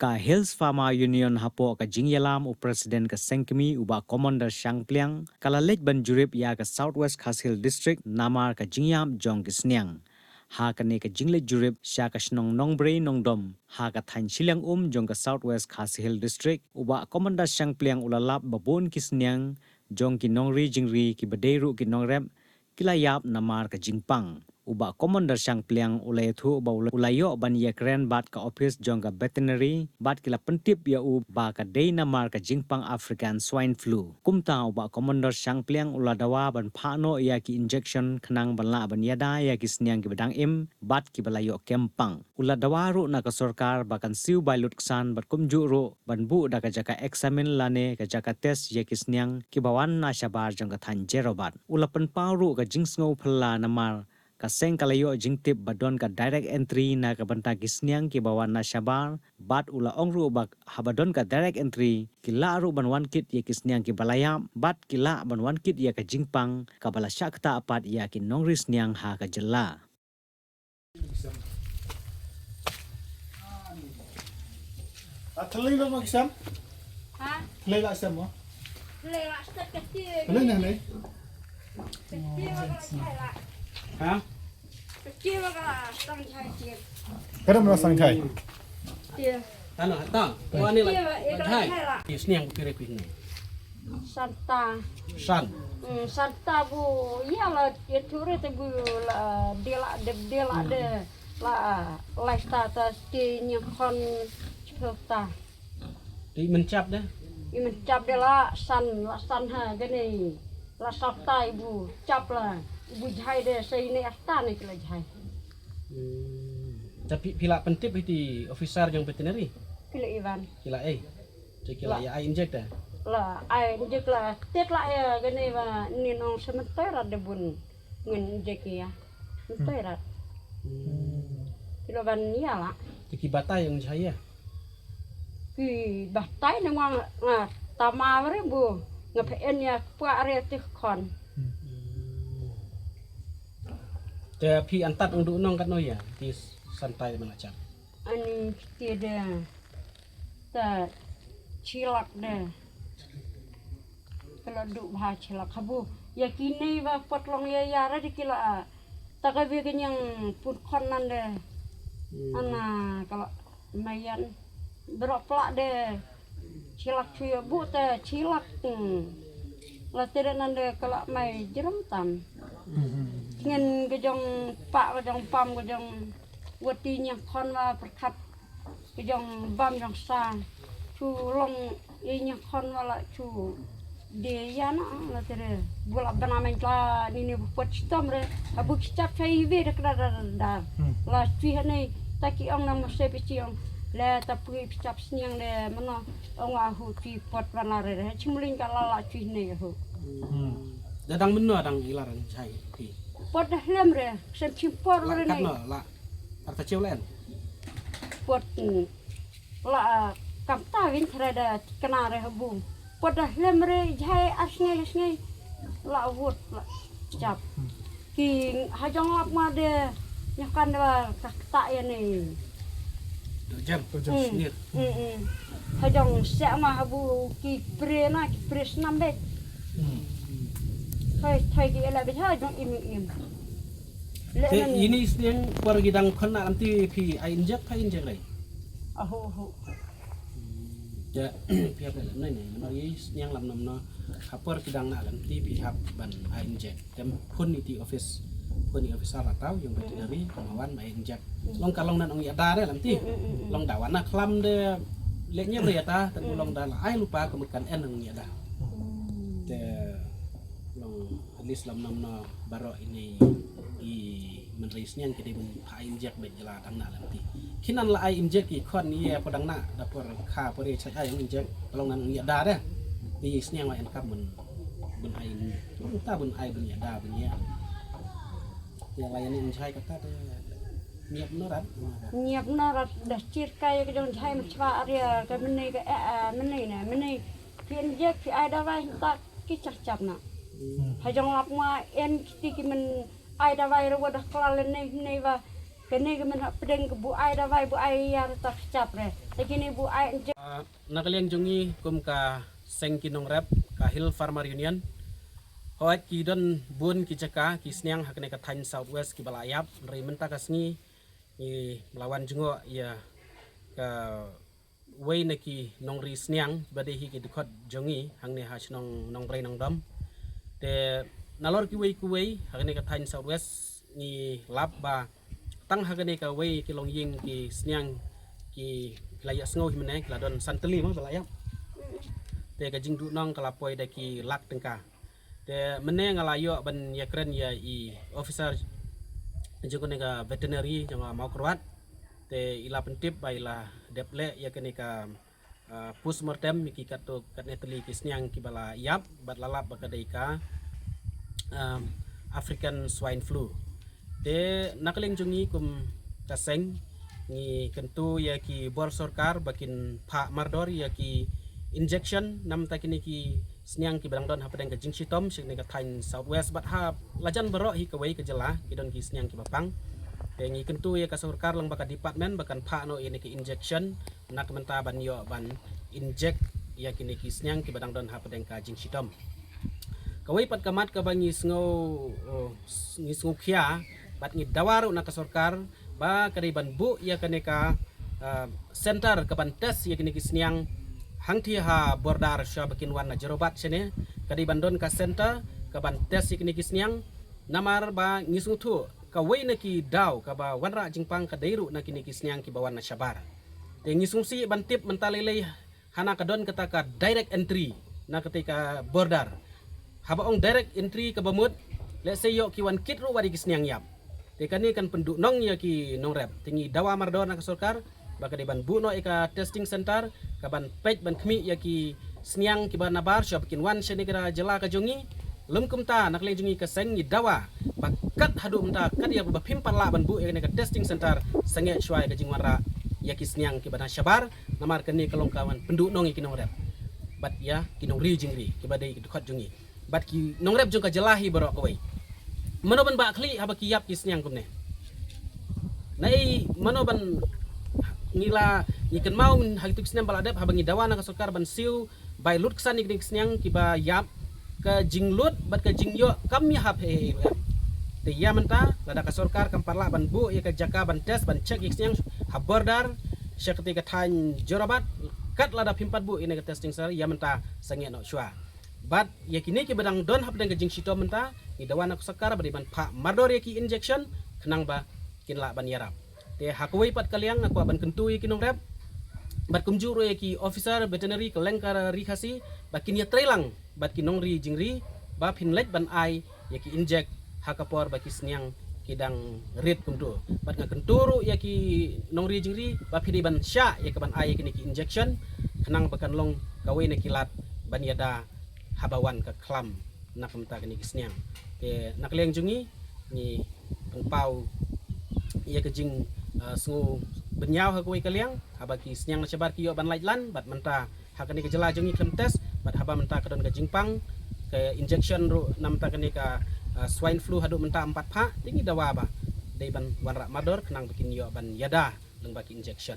ka Hills Farmer Union hapo ka jingyalam u President ka Sengkemi uba Commander Shangpliang kala lej ban jurip ya ka Southwest Khasil District namar ka jingyam jong kisniang. Ha ka ne ka jingle jurip sya ka snong nongbre nongdom ha ka than silang jong ka Southwest Khasil District uba Commander Shangpliang ulalap babon kisniang jong ki nongri jingri ki baderu ki nongrep kilayap namar ka jingpang. Uba Commander Shangpliang ulay thu uba ulayo ban yakren bat ka office jong ka veterinary bat kila pentip ya uba ka day namar ka jingpang African swine flu. Kumta uba Commander Shangpliang uladawa ban phano ya ki injection khnang banla ban yada ya ki sniang ki badang im bat ki balayo kempang. Uladawa ru na ka sarkar bakan siu bailut ksan bat kumju ru ban bu da ka jaka examine lane ka jaka test ya ki sniang ki bawan na shabar jong ka than jerobat. Ulapan paru ka jingsngo phalla namar kaseng kalayo jingtip badon ka direct entry na kabanta kisniang ki bawan na syabar bat ula ongru bak habadon ka direct entry kila aru ban wan kit ya kisniang ki balayam bat kila ban wan kit ya ka jingpang ka bala syakta apat ya ki nongris niang ha ka jela. Athlay lang mag-exam? Ha? Athlay lang exam mo? Lewat step kecil. Athlay na na Kecil maka lah. Ha? Kecil maka lah. Tang cai kecil. Kada mo sang Thai? Dia. Ano, tang. Kuha nila. Kecil Maghay. lah. Yes, niyang pipiripin na. Santa. San. Santa bu. Ya lah. Dia turut bu lah. Dia lah de. Lah. Lifestyle dia nyekon cepeta. Di mencap dah. Iman cap dia lah san ha gini. Lah sabta ibu cap lah. Ibu jahai dia sini asta ni kala jahai. Tapi pila pentip itu officer yang veterinary. Kila Ivan. Kila Jadi kila ya inject dah. Lah ai jek lah tet lah ya gini ba ni nong sementara de bun ngen jek ya. Sementara. Kilo ban ya lah. Jadi batai yang jaya. Ki batai nang tama bare bu. Ngapain ya puak re tik kon. Tapi antat untuk nong kat noya di santai menacam. Ani tiada. Ta cilak deh. Kalau duk bah cilak habu. Ya kini ba potlong ya yara di kila. Tak kabi kenyang pun konan deh. Ana kalau mayan berok pelak deh. Cilak cuy bu teh cilak. Lah tidak nande kalau mai jeram tam. Ngen kejong pak kejong pam kejong watinya kon wa perkat kejong bam jong sa chu long inya kon wala chu de yana la tere bola banamen la ni pot stom re abu kicap chai ve de kada da la chi hane taki ong nang se pichiong la tapi kicap sniang de mano ong ahu ti pot wana re chimling kala la chi ne ho Dadang menu adang ilaran jaya. pot dah lem re sem chimpor re Kat ne no la. Arta cewlen. pot la kam ta vin trada kana re habu pot dah lem re jai asngai la wot la cap ki hajong lap ma de nyakan wa tak ya ni 2 jam. Sendiri. hajong se ma habu ki pre snam be thai ki ala be hajong im Ini yang pergidang kena nanti pi inject lagi. aho Ja pihak dalam ni mana yang lam namna kapor kidang nak nanti pihak ban inject. Jam pun itu office lah tahu yang veterinary kemawan inject. Long kalong nan ong yada deh nanti. Long dawan nak klam deh leknya berita dan long dah ai lupa kemudian ong yada. Te long at least lam namna baro ini i menerisnya yang kita pun inject berjalan dang nak nanti. Kinan la ai inject ikon ni ya podang nak dapur kha pore cai yang inject kalau nan ya da dah di sniang la enkap mun ai ta bun ai bun ya da bun ya layan ini cai kata niap norat niap norat dah cir kai ke jong jai machwa area ke meni ke meni pien je ki ada vai tak ki cap na hajong lap ma en ki men ai da vai ro dah klal nei va Kene ke men pedeng ke bu ai da vai bu ai ya tak cap re. Tegini bu ai injek Nakaliang jungi kum ka seng kinong rep ka Hill Farmer Union. Hoat ki don bun ki caka ki sniang hakne ka Thain Southwest ki balayap ri menta kasngi ni melawan jungo ya ka way na ki nong ri sniang bade hi ki dikot jongi hangne ha nong brain nong dom te nalor ki way hakne ka Thain Southwest ni lab ba tang hakne ka way ki long ying ki sniang ki layak sngo himne kala don santeli ma balayap te ka jing du nong kala poi da ki lak tengka te mene ngalayo ban ya keren ya i officer juga nega veterinary jangan mau keruat te ila pentip ba ila deple ya kene ka postmortem ki kato katne teli kisnyang ki bala yap bat lalap bakadai ka African swine flu te nakaling jungi kum kaseng ni kentu ya ki bor sorkar bakin pak mardor ya ki injection nam takini ki sniang ki barang don hapadang ka jing sitom sing ka Thain Southwest bat ha lajan bero hi kawai ka jela ki don ki sniang ki bapang te ngi kentu ya ka sorkar lang baka department bakan pa no ini ki injection nak menta ban yo ban inject ya kini ki sniang ki barang don hapadang ka jing sitom kawai pat kamat ka bangi sngo khia bat ngi dawaru nak ka sorkar ba kariban bu ya kaneka center ka ban test ya kini ki sniang hangti ha bordar sya bakin warna jerobat sene kadi bandon ka center ka ban tes ikni kisnyang namar ba ngisung tu ka wei na ki daw ka ba wanra jingpang ka dairu na kini kisnyang ki bawan na syabar te ngisung si ban tip mentalele hana ka don kata ka direct entry na ketika bordar haba ong direct entry ka bamut let's say yo ki wan kit ru wadi kisnyang yap te kani kan penduk nong ya ki nong rep tingi dawa mardor na ka sorkar baka di ban buno ika testing center kaban pej ban kmi yaki sniang ki ban nabar sya bikin wan sya negara jela ka jongi lum kumta nak le jongi ka seng ni dawa bakat hadu mta kad ya ba pimpal la ban bu ika testing center sange shwai ka jingwara yaki sniang ki ban syabar namar kani kalong kawan penduk nong iki nong rep bat ya ki nong ri jingri ki badai ki khot jongi bat ki nong rep jong ka jelahi barok kawai manoban ba khli haba ki yap ki sniang kumne nai manoban ngila ikan mau min hagitu kisnyang baladep habangi dawana ka sorkar ban siu bai lut ksan ikning kisnyang kiba yap ka jinglut bat ka jingyo kami hap he te ya menta lada ka sorkar kam parla ban bu ya ka jaka ban tes ban cek kisnyang habordar sya ketika Thain jorabat kat lada pimpat bu ini ka testing sar ya menta sange no shwa bat ya kini ki badang don hap dang ka jing sito menta ni dawana ka sorkar bari ban pa mardor ya ki injection kenang ba kinla ban yarap te hakoi pat kaliang aku ban kentui kinong rep bat kumjuru ya ki officer veterinary kelengkar ri khasi bakin ya trailang bat kinong ri jingri ba pinlet ban ai ya ki inject hakapor baki sniang kidang red kumdu bat nga kenturu ya ki nong ri jingri ba pidi ban sya ya ke ban ai kini ki injection kenang bakan long kawai na kilat ban yada habawan ka klam nak mta kini ki sniang te nakliang jungi ni pengpau ya ke jing sungu benyau hakui kaliang habaki snyang nasabar kiyo ban laitlan bat menta hakani ke jela jongi klem test bat haba menta kadon ke jingpang ke injection ru namta kani ka swine flu hadu menta 4 pha tingi dawa ba dei ban wanra mador kenang bikin yo ban yada leng baki injection